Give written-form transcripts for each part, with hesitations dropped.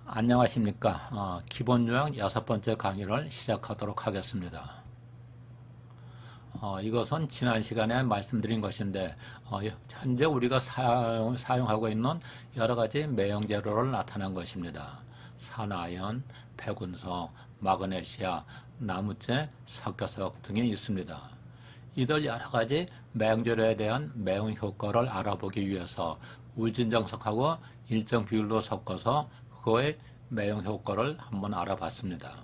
안녕하십니까. 기본 요약 6번째 강의를 시작하도록 하겠습니다. 이것은 지난 시간에 말씀드린 것인데, 현재 우리가 사용하고 있는 여러 가지 매형 재료를 나타낸 것입니다. 산화연, 백운석, 마그네시아, 나무재, 석교석 등이 있습니다. 이들 여러 가지 매형 재료에 대한 매형 효과를 알아보기 위해서 울진정석하고 일정 비율로 섞어서 그거의 매형 효과를 한번 알아봤습니다.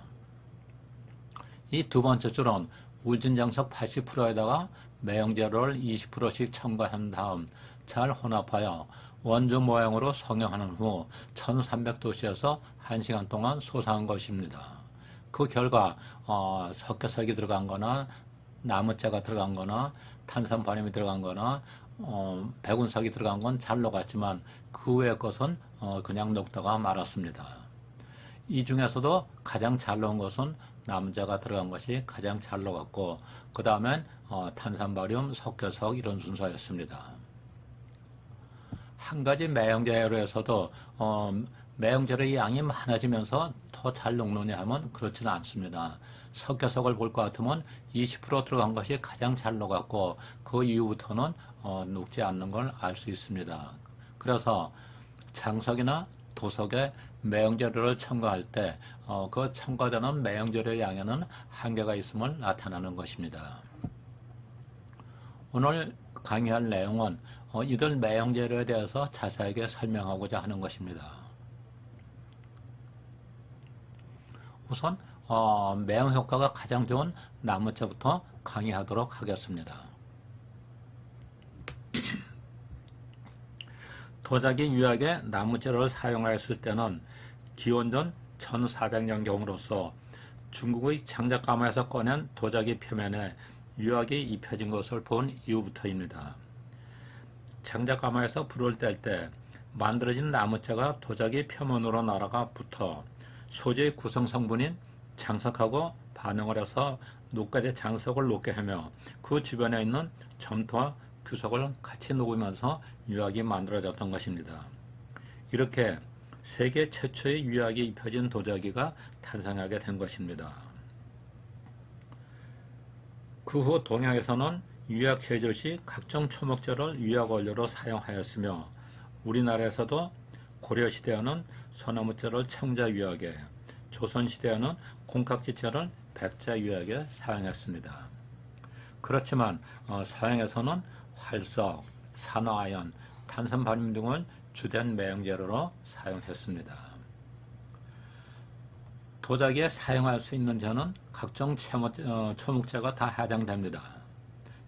이 두 번째 줄은 울진정석 80%에다가 매형 재료를 20%씩 첨가한 다음 잘 혼합하여 원조 모양으로 성형하는 후 1300도씨에서 1시간 동안 소사한 것입니다. 그 결과 석회석이 들어간 거나 나무재가 들어간 거나 탄산바람이 들어간 거나 백운석이 들어간 건 잘 녹았지만 그 외의 것은 그냥 녹다가 말았습니다. 이 중에서도 가장 잘 녹은 것은 나무재가 들어간 것이 가장 잘 녹았고 그 다음엔 탄산바륨, 석회석 이런 순서였습니다. 한 가지 매형재료에서도 매형재료의 양이 많아지면서 더 잘 녹느냐 하면 그렇지는 않습니다. 석회석을 볼 것 같으면 20% 들어간 것이 가장 잘 녹았고 그 이후부터는 녹지 않는 걸 알 수 있습니다. 그래서 장석이나 도석에 매형재료를 첨가할 때 그 첨가되는 매형재료의 양에는 한계가 있음을 나타나는 것입니다. 오늘 강의할 내용은 이들 매형재료에 대해서 자세하게 설명하고자 하는 것입니다. 우선 매형 효과가 가장 좋은 나무재부터 강의하도록 하겠습니다. 도자기 유약에 나무재료를 사용하였을 때는 기원전 1400년경으로서 중국의 장작가마에서 꺼낸 도자기 표면에 유약이 입혀진 것을 본 이후부터입니다. 장작가마에서 불을 뗄 때 만들어진 나무재가 도자기 표면으로 날아가 붙어 소재의 구성 성분인 장석하고 반응을 해서 녹가대 장석을 녹게 하며 그 주변에 있는 점토와 규석을 같이 녹으면서 유약이 만들어졌던 것입니다. 이렇게 세계 최초의 유약이 입혀진 도자기가 탄생하게 된 것입니다. 그 후 동양에서는 유약 제조 시 각종 초목재를 유약 원료로 사용하였으며 우리나라에서도 고려시대에는 소나무재를 청자유약에, 조선시대에는 콩깍지재를 백자유약에 사용했습니다. 그렇지만 서양에서는 활석, 산화아연, 탄산바륨 등을 주된 매형재료로 사용했습니다. 도자기에 사용할 수 있는 재는 각종 초목재가 다 해당됩니다.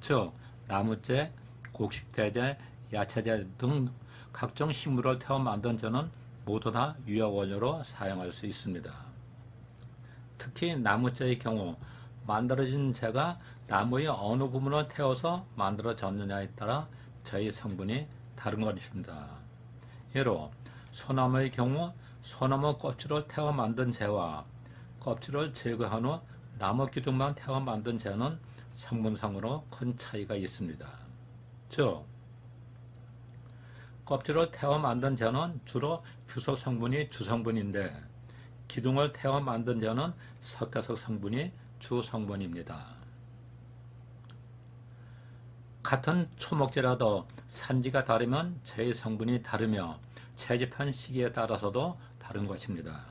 즉 나무재, 곡식대재, 야채재 등 각종 식물을 태워 만든 재는 모두 다 유약 원료로 사용할 수 있습니다. 특히 나무재의 경우 만들어진 재가 나무의 어느 부분을 태워서 만들어졌느냐에 따라 재의 성분이 다른 것입니다. 예로 소나무의 경우 소나무 껍질을 태워 만든 재와 껍질을 제거한 후 나무 기둥만 태워 만든 재는 성분상으로 큰 차이가 있습니다. 즉 껍질을 태워 만든 재는 주로 규석 성분이 주성분인데 기둥을 태워 만든 재는 석회석 성분이 주성분입니다. 같은 초목재라도 산지가 다르면 재의 성분이 다르며 채집한 시기에 따라서도 다른 것입니다.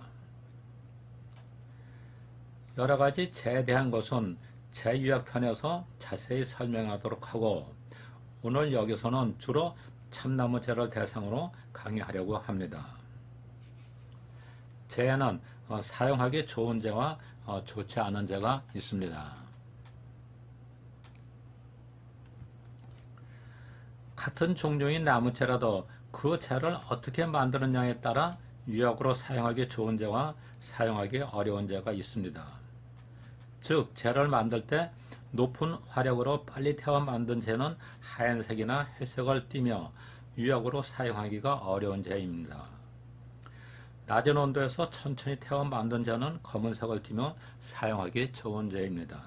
여러 가지 재에 대한 것은 재유약편에서 자세히 설명하도록 하고 오늘 여기서는 주로 참나무재를 대상으로 강의하려고 합니다. 재에는 사용하기 좋은 재와 좋지 않은 재가 있습니다. 같은 종류의 나무재라도 그 재를 어떻게 만드느냐에 따라 유약으로 사용하기 좋은 재와 사용하기 어려운 재가 있습니다. 즉 재를 만들 때 높은 화력으로 빨리 태워 만든 재는 하얀색이나 회색을 띠며 유약으로 사용하기가 어려운 재입니다. 낮은 온도에서 천천히 태워 만든 재는 검은색을 띠며 사용하기 좋은 재입니다.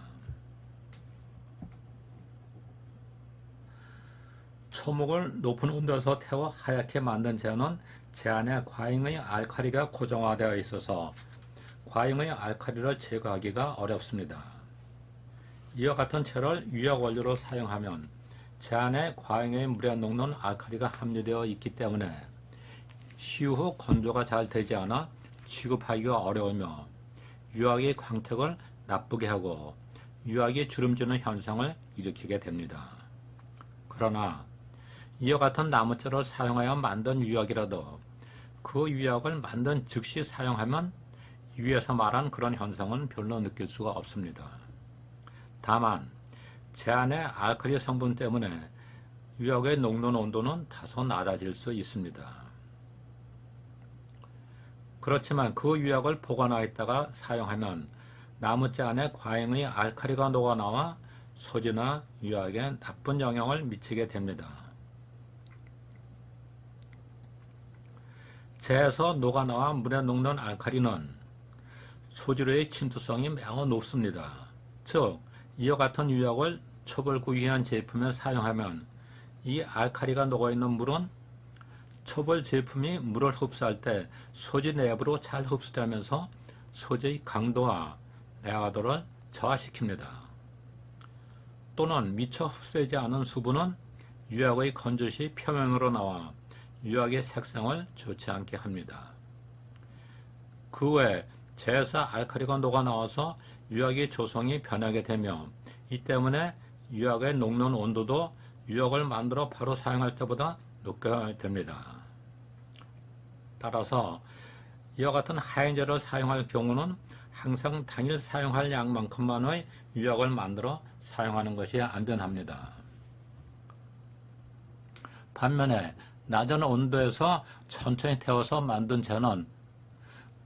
초목을 높은 온도에서 태워 하얗게 만든 재는 제 안에 과잉의 알칼리가 고정화되어 있어서 과잉의 알칼리를 제거하기가 어렵습니다. 이와 같은 채를 유약 원료로 사용하면 제 안에 과잉의 물에 녹는 알칼리가 함유되어 있기 때문에 시후 건조가 잘 되지 않아 취급하기가 어려우며 유약의 광택을 나쁘게 하고 유약이 주름지는 현상을 일으키게 됩니다. 그러나 이와 같은 나무재를 사용하여 만든 유약이라도 그 유약을 만든 즉시 사용하면 위에서 말한 그런 현상은 별로 느낄 수가 없습니다. 다만 제 안의 알칼리 성분 때문에 유약의 녹는 온도는 다소 낮아질 수 있습니다. 그렇지만 그 유약을 보관하였다가 사용하면 나무재 안에 과잉의 알칼리가 녹아나와 소지나 유약에 나쁜 영향을 미치게 됩니다. 재에서 녹아나와 물에 녹는 알칼리는 소지류의 침투성이 매우 높습니다. 즉, 이와 같은 유약을 첩을 구이한 제품에 사용하면 이 알칼리가 녹아있는 물은 첩을 제품이 물을 흡수할 때 소지 내부로 잘 흡수되면서 소지의 강도와 내화도를 저하시킵니다. 또는 미처 흡수되지 않은 수분은 유약의 건조 시 표면으로 나와 유약의 색상을 좋지 않게 합니다. 그 외 재에서 알칼리가 녹아나와서 유약의 조성이 변하게 되며 이 때문에 유약의 녹는 온도도 유약을 만들어 바로 사용할 때보다 높게 됩니다. 따라서 이와 같은 하얀재를 사용할 경우는 항상 당일 사용할 양만큼만의 유약을 만들어 사용하는 것이 안전합니다. 반면에 낮은 온도에서 천천히 태워서 만든 재는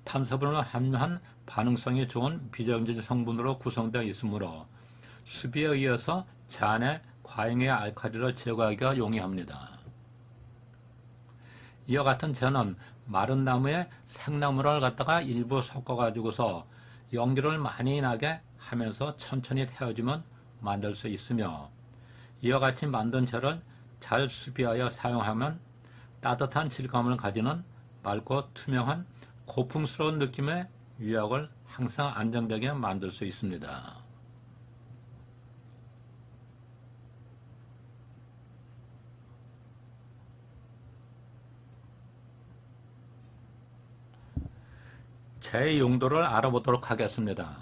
탄소분을 함유한 반응성이 좋은 비정제 성분으로 구성되어 있으므로 수비에 의해서 재 안에 과잉의 알칼리를 제거하기가 용이합니다. 이와 같은 재는 마른 나무에 생나무를 갖다가 일부 섞어가지고서 연기를 많이 나게 하면서 천천히 태워주면 만들 수 있으며 이와 같이 만든 재를 잘 수비하여 사용하면 따뜻한 질감을 가지는 맑고 투명한 고풍스러운 느낌의 유약을 항상 안정되게 만들 수 있습니다. 재의 용도를 알아보도록 하겠습니다.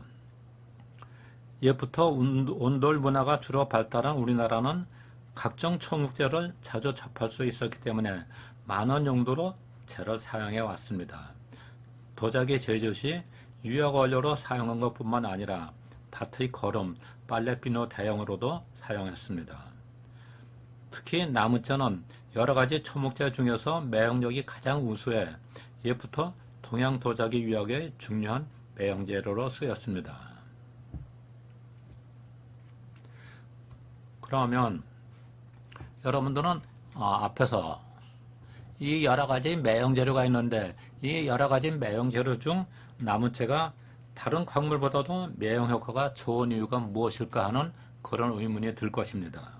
예부터 온돌 문화가 주로 발달한 우리나라는 각종 초목재를 자주 접할 수 있었기 때문에 많은 용도로 재를 사용해 왔습니다. 도자기 제조 시 유약 원료로 사용한 것뿐만 아니라 밭의 거름, 빨래비누 대용으로도 사용했습니다. 특히 나무재는 여러 가지 초목재 중에서 매형력이 가장 우수해 예부터 동양 도자기 유약의 중요한 매형 재료로 쓰였습니다. 그러면 여러분들은 앞에서 이 여러 가지 매형 재료가 있는데 이 여러 가지 매형 재료 중 나무재가 다른 광물보다도 매형 효과가 좋은 이유가 무엇일까 하는 그런 의문이 들 것입니다.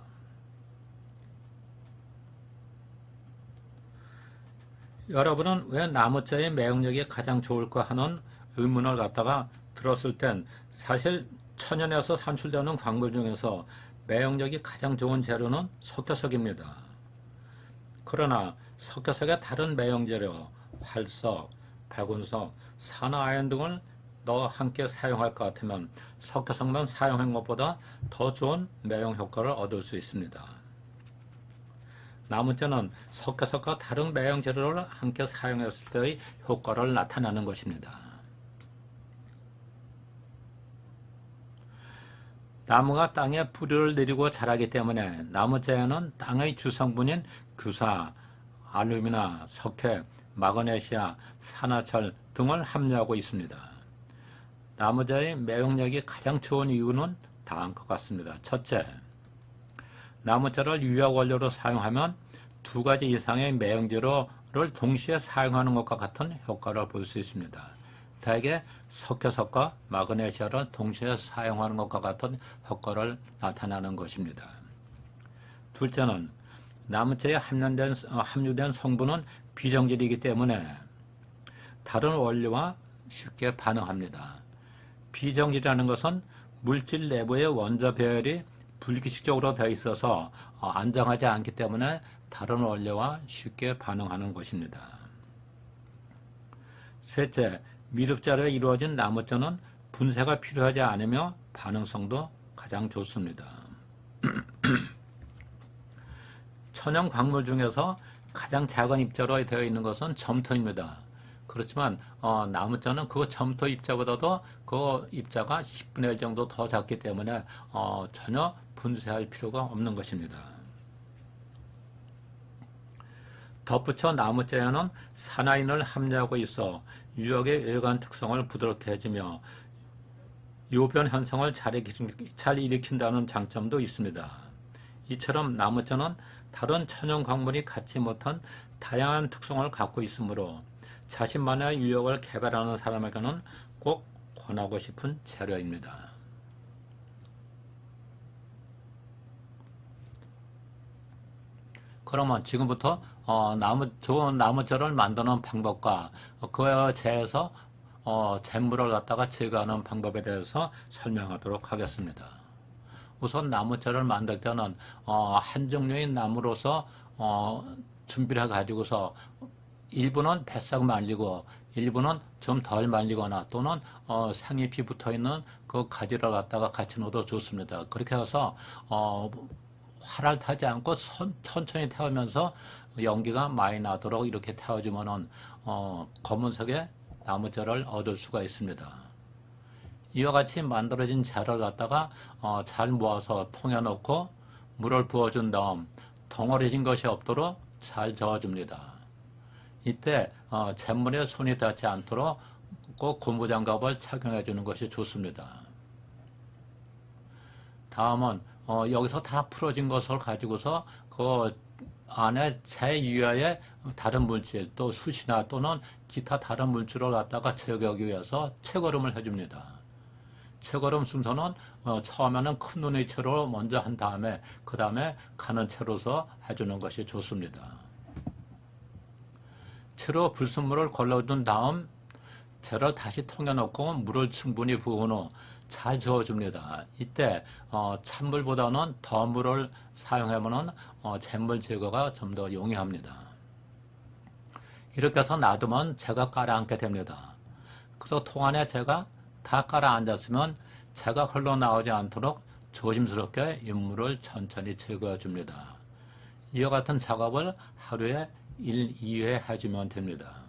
여러분은 왜 나무재의 매형력이 가장 좋을까 하는 의문을 갖다가 들었을 땐 사실 천연에서 산출되는 광물 중에서 매형력이 가장 좋은 재료는 석회석입니다. 그러나 석회석의 다른 매형 재료, 활석, 백운석, 산화아연 등을 넣어 함께 사용할 것 같으면 석회석만 사용한 것보다 더 좋은 매형 효과를 얻을 수 있습니다. 나무재는 석회석과 다른 매형 재료를 함께 사용했을 때의 효과를 나타내는 것입니다. 나무가 땅에 뿌리를 내리고 자라기 때문에 나무재에는 땅의 주성분인 규사, 알루미나, 석회, 마그네시아, 산화철 등을 함유하고 있습니다. 나무재의 매형력이 가장 좋은 이유는 다음과 같습니다. 첫째, 나무재를 유약 원료로 사용하면 두 가지 이상의 매형재료를 동시에 사용하는 것과 같은 효과를 볼 수 있습니다. 대개 석회석과 마그네시아를 동시에 사용하는 것과 같은 효과를 나타내는 것입니다. 둘째는 나무재에 함유된 성분은 비정질이기 때문에 다른 원료와 쉽게 반응합니다. 비정질이라는 것은 물질 내부의 원자 배열이 불규칙적으로 되어 있어서 안정하지 않기 때문에 다른 원료와 쉽게 반응하는 것입니다. 셋째, 미륵자로 이루어진 나무자는 분쇄가 필요하지 않으며 반응성도 가장 좋습니다. 천연 광물 중에서 가장 작은 입자로 되어 있는 것은 점토입니다. 그렇지만 나무자는 그 점토 입자보다도 그 입자가 10분의 1 정도 더 작기 때문에 전혀 분쇄할 필요가 없는 것입니다. 덧붙여 나무자에는 산화인을 함유하고 있어 유역의 외관 특성을 부드럽게 해주며 요변 현상을 잘 일으킨다는 장점도 있습니다. 이처럼 나무자는 다른 천연 광물이 갖지 못한 다양한 특성을 갖고 있으므로 자신만의 유역을 개발하는 사람에게는 꼭 권하고 싶은 재료입니다. 그러면 지금부터 좋은 나무자를 만드는 방법과 그에 대해서 잿물을 갖다가 제거하는 방법에 대해서 설명하도록 하겠습니다. 우선 나무자를 만들 때는 한 종류의 나무로서 준비를 해가지고서 일부는 배싹 말리고 일부는 좀 덜 말리거나 또는 생잎이 붙어있는 그 가지를 갖다가 같이 넣어도 좋습니다. 그렇게 해서 활을 타지 않고 천천히 태우면서 연기가 많이 나도록 이렇게 태워주면은 검은색의 나무자를 얻을 수가 있습니다. 이와 같이 만들어진 재를 갖다가 잘 모아서 통에 넣고 물을 부어준 다음 덩어리진 것이 없도록 잘 저어줍니다. 이때 잿물에 손이 닿지 않도록 꼭 고무장갑을 착용해 주는 것이 좋습니다. 다음은 여기서 다 풀어진 것을 가지고서 그 안에 재 이외의 다른 물질 또 숯이나 또는 기타 다른 물질을 갖다가 제거하기 위해서 채거름을 해줍니다. 채거름 순서는 처음에는 큰 눈의 채로 먼저 한 다음에 그 다음에 가는 채로서 해주는 것이 좋습니다. 채로 불순물을 걸러준 다음 재를 다시 통에 넣고 물을 충분히 부은 후 잘 저어줍니다. 이때 찬물보다는 더 물을 사용하면 잿물 제거가 좀 더 용이합니다. 이렇게 해서 놔두면 재가 가라앉게 됩니다. 그래서 통 안에 재가 다 가라앉았으면 재가 흘러나오지 않도록 조심스럽게 윤물을 천천히 제거해 줍니다. 이와 같은 작업을 하루에 1, 2회 해주면 됩니다.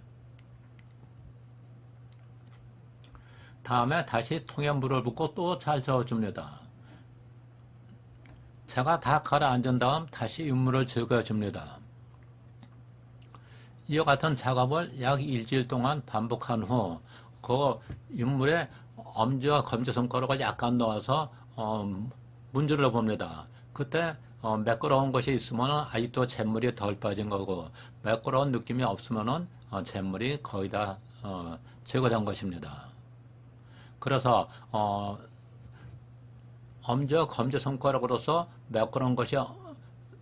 다음에 다시 통에 물을 붓고 또 잘 저어줍니다. 재가 다 가라앉은 다음 다시 윤물을 제거해 줍니다. 이와 같은 작업을 약 일주일 동안 반복한 후 그 윤물에 엄지와 검지손가락을 약간 넣어서 문질러 봅니다. 그때 매끄러운 것이 있으면 아직도 잿물이 덜 빠진 거고 매끄러운 느낌이 없으면 잿물이 거의 다 제거된 것입니다. 그래서 엄지와 검지손가락으로서 매끄러운 것이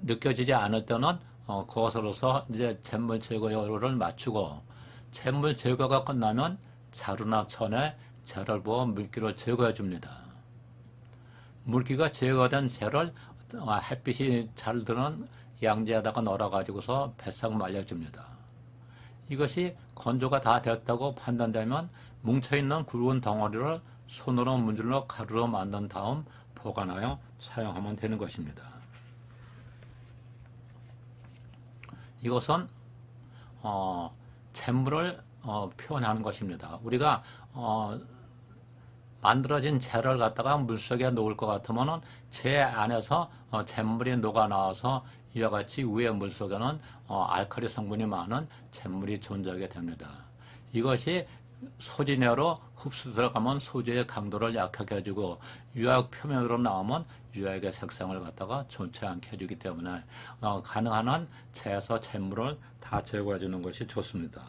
느껴지지 않을 때는 그것으로서 이제 잿물 제거를 마치고 잿물 제거가 끝나면 자루나 천에 재를 부어 물기를 제거해 줍니다. 물기가 제거된 재를 햇빛이 잘 드는 양지에다가 널어가지고서 배싹 말려줍니다. 이것이 건조가 다 됐다고 판단되면 뭉쳐있는 굵은 덩어리를 손으로 문질러 가루로 만든 다음 보관하여 사용하면 되는 것입니다. 이것은 잿물을 표현하는 것입니다. 우리가 만들어진 재를 갖다가 물속에 놓을 것 같으면 재 안에서 잿물이 녹아 나와서 이와 같이 위에 물속에는 알칼리 성분이 많은 잿물이 존재하게 됩니다. 이것이 소진해로 흡수 들어가면 소재의 강도를 약하게 해주고 유약 표면으로 나오면 유약의 색상을 갖다가 좋지 않게 해주기 때문에 가능한 한 재에서 잿물을 다 제거해 주는 것이 좋습니다.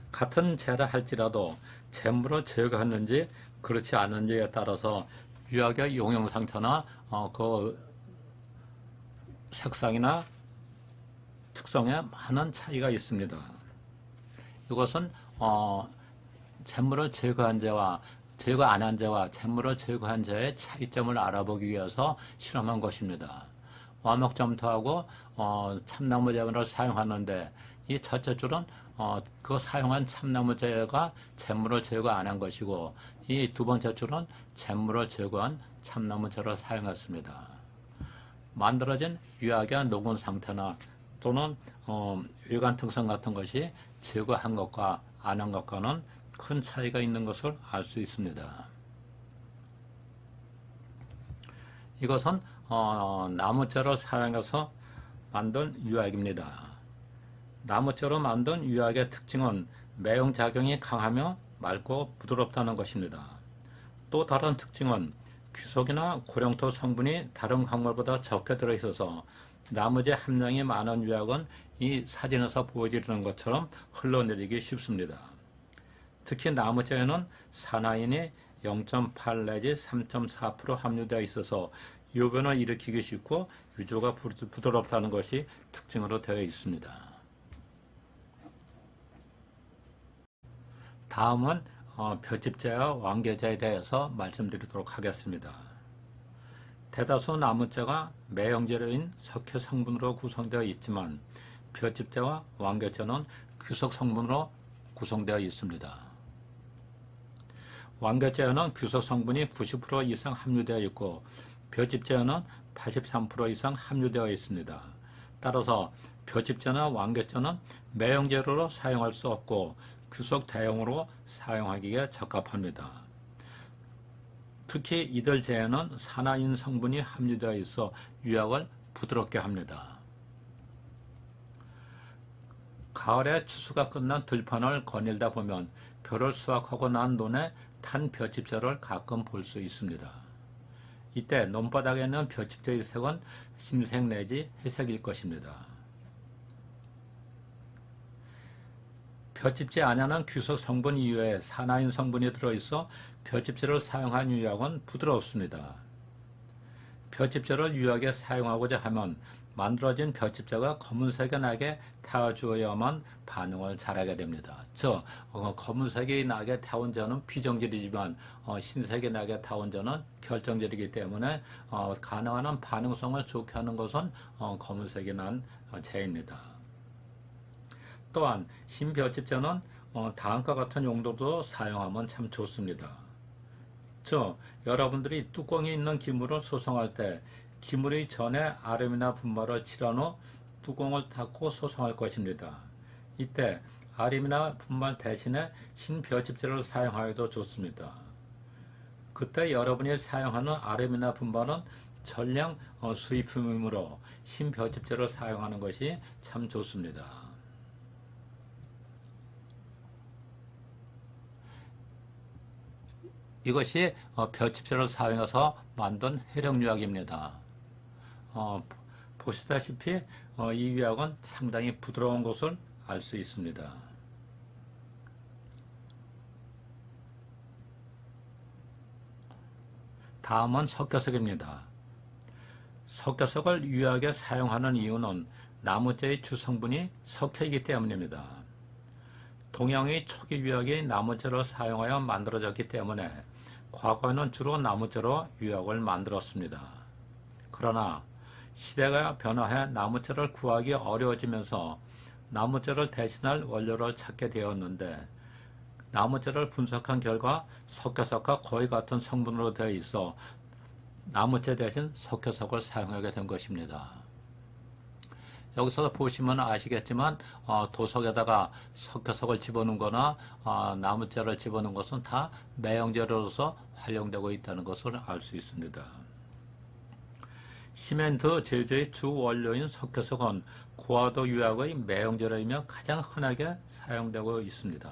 같은 재를 할지라도 잿물을 제거했는지 그렇지 않은지에 따라서 유약의 용형 상태나 그 색상이나 특성에 많은 차이가 있습니다. 이것은 잿물을 제거한 제와 제거 안 한 제와 잿물을 제거한 제의 차이점을 알아보기 위해서 실험한 것입니다. 와목점토하고 참나무제를 사용하는데 이 첫째 줄은 그 사용한 참나무제가 잿물을 제거 안 한 것이고 이 두 번째 줄은 잿물을 제거한 참나무제를 사용했습니다. 만들어진 유약의 녹은 상태나 또는 외관 특성 같은 것이 제거한 것과 안 한 것과는 큰 차이가 있는 것을 알 수 있습니다. 이것은 나무재를 사용해서 만든 유약입니다. 나무재로 만든 유약의 특징은 매용작용이 강하며 맑고 부드럽다는 것입니다. 또 다른 특징은 귀속이나 고령토 성분이 다른 광물보다 적게 들어있어서 나무재 함량이 많은 유약은 이 사진에서 보여드리는 것처럼 흘러내리기 쉽습니다. 특히 나무재에는 산화인이 0.8 내지 3.4% 함유되어 있어서 요변을 일으키기 쉽고 유조가 부드럽다는 것이 특징으로 되어 있습니다. 다음은 볏짚재와 왕겨재에 대해서 말씀드리도록 하겠습니다. 대다수 나무재가 매형재료인 석회 성분으로 구성되어 있지만 볏짚재와 왕겨재는 귀속 성분으로 구성되어 있습니다. 왕겨재에는 귀속 성분이 90% 이상 함유되어 있고 볏짚재에는 83% 이상 함유되어 있습니다. 따라서 볏짚재나 왕겨재는 매형재료로 사용할 수 없고 귀속 대용으로 사용하기에 적합합니다. 특히 이들 재에는 산화인 성분이 함유되어 있어 유약을 부드럽게 합니다. 가을에 추수가 끝난 들판을 거닐다 보면 벼를 수확하고 난 논에 탄 볏짚재를 가끔 볼 수 있습니다. 이때 논바닥에 있는 볏짚재의 색은 흰색 내지 회색일 것입니다. 볏짚재 안에는 귀속 성분 이외에 산화인 성분이 들어있어 볏짚재를 사용한 유약은 부드럽습니다. 볏짚재를 유약에 사용하고자 하면 만들어진 볏짚재가 검은색이 나게 태워주어야만 반응을 잘하게 됩니다. 즉 검은색이 나게 태운 재는 비정제이지만 흰색이 나게 태운 재는 결정제이기 때문에 가능한 한 반응성을 좋게 하는 것은 검은색이 난 재입니다. 또한 흰 볏짚재는 다음과 같은 용도로 사용하면 참 좋습니다. 즉 여러분들이 뚜껑이 있는 기물을 소성할 때 기물의 전에 아름이나 분말을 칠한 후 뚜껑을 닫고 소성할 것입니다. 이때 아름이나 분말 대신에 흰 볏짚재를 사용하여도 좋습니다. 그때 여러분이 사용하는 아름이나 분말은 전량 수입품이므로 흰 볏짚재를 사용하는 것이 참 좋습니다. 이것이 볏짚재를 사용해서 만든 해력유약입니다. 보시다시피 이 유약은 상당히 부드러운 것을 알 수 있습니다. 다음은 석회석입니다. 석회석을 유약에 사용하는 이유는 나무재의 주성분이 석회이기 때문입니다. 동양의 초기 유약이 나무재를 사용하여 만들어졌기 때문에 과거에는 주로 나무재로 유약을 만들었습니다. 그러나 시대가 변화해 나무재를 구하기 어려워지면서 나무재를 대신할 원료를 찾게 되었는데 나무재를 분석한 결과 석회석과 거의 같은 성분으로 되어 있어 나무재 대신 석회석을 사용하게 된 것입니다. 여기서 보시면 아시겠지만 도석에다가 석회석을 집어넣은 거나 나무재를 집어넣은 것은 다 매형재료로서 활용되고 있다는 것을 알 수 있습니다. 시멘트 제조의 주 원료인 석회석은 고화도 유약의 매형재료이며 가장 흔하게 사용되고 있습니다.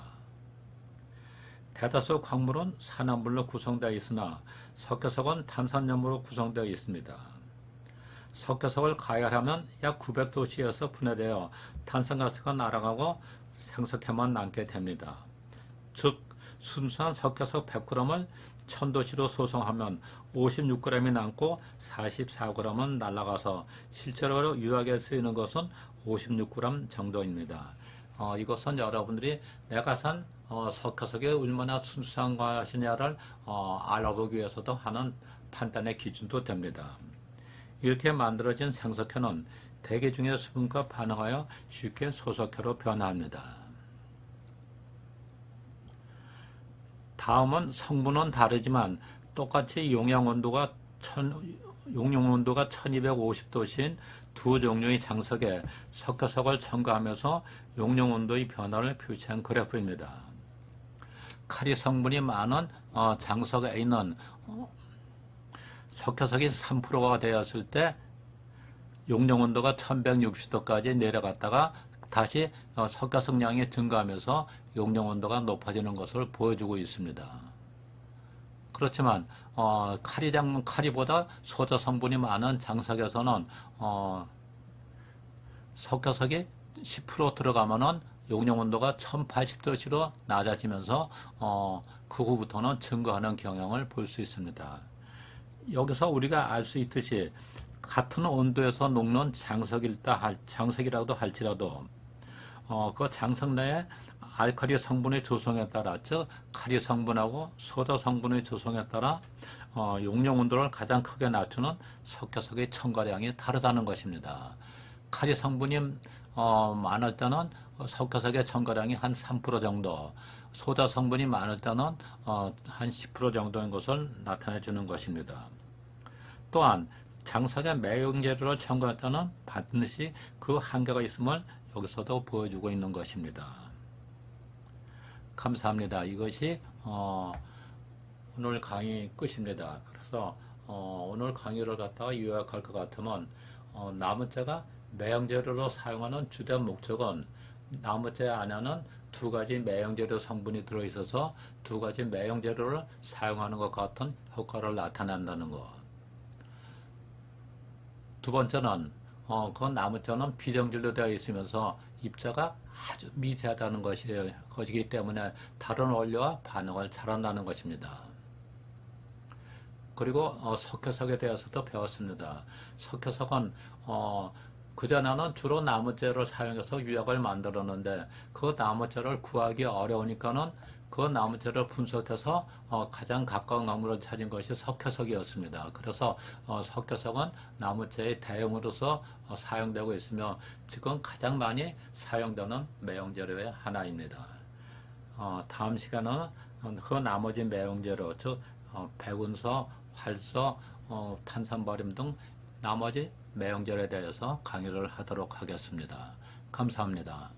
대다수 광물은 산화물로 구성되어 있으나 석회석은 탄산염으로 구성되어 있습니다. 석회석을 가열하면 약 900도씨에서 분해되어 탄산가스가 날아가고 생석회만 남게 됩니다. 즉 순수한 석회석 100g을 1000도씨로 소성하면 56g이 남고 44g은 날아가서 실제로 유약에 쓰이는 것은 56g 정도입니다. 이것은 여러분들이 내가 산 석회석이 얼마나 순수한 것이냐를 알아보기 위해서도 하는 판단의 기준도 됩니다. 이렇게 만들어진 생석회는 대기 중의 수분과 반응하여 쉽게 소석회로 변화합니다. 다음은 성분은 다르지만 똑같이 용량온도가 1250도씨인 두 종류의 장석에 석회석을 첨가하면서 용량온도의 변화를 표시한 그래프입니다. 카리 성분이 많은 장석에 있는 석회석이 3%가 되었을 때 용량온도가 1160도까지 내려갔다가 다시 석회석량이 증가하면서 용량온도가 높아지는 것을 보여주고 있습니다. 그렇지만 카리보다 소저 성분이 많은 장석에서는 석회석이 10% 들어가면은 용량온도가 1080도씨로 낮아지면서 그 후부터는 증가하는 경향을 볼 수 있습니다. 여기서 우리가 알 수 있듯이 같은 온도에서 녹는 장석이라도 할지라도 그 장석 내에 알칼리 성분의 조성에 따라, 즉 카리 성분하고 소저 성분의 조성에 따라 용량 온도를 가장 크게 낮추는 석회석의 첨가량이 다르다는 것입니다. 카리 성분이 많을 때는 석회석의 첨가량이 한 3% 정도, 소저 성분이 많을 때는 한 10% 정도인 것을 나타내 주는 것입니다. 또한 장석에 매용재료를 첨가할 때는 반드시 그 한계가 있음을 여기서도 보여주고 있는 것입니다. 감사합니다. 이것이 오늘 강의 끝입니다. 그래서 오늘 강의를 갖다가 요약할 것 같으면 나무재가 매형재료로 사용하는 주된 목적은 나무재 안에는 두 가지 매형재료 성분이 들어있어서 두 가지 매형재료를 사용하는 것 같은 효과를 나타낸다는 것. 두 번째는 그 나무재는 비정질로 되어 있으면서 입자가 아주 미세하다는 것이기 때문에 다른 원료와 반응을 잘한다는 것입니다. 그리고 석회석에 대해서도 배웠습니다. 석회석은 그전에는 주로 나무재를 사용해서 유약을 만들었는데 그 나무재를 구하기 어려우니까는 그 나무재를 분석해서 가장 가까운 나무를 찾은 것이 석회석이었습니다. 그래서 석회석은 나무재의 대용으로서 사용되고 있으며 지금 가장 많이 사용되는 매용재료의 하나입니다. 다음 시간은 그 나머지 매용재료, 즉 백운서, 활서, 탄산바림 등 나머지 매용재료에 대해서 강의를 하도록 하겠습니다. 감사합니다.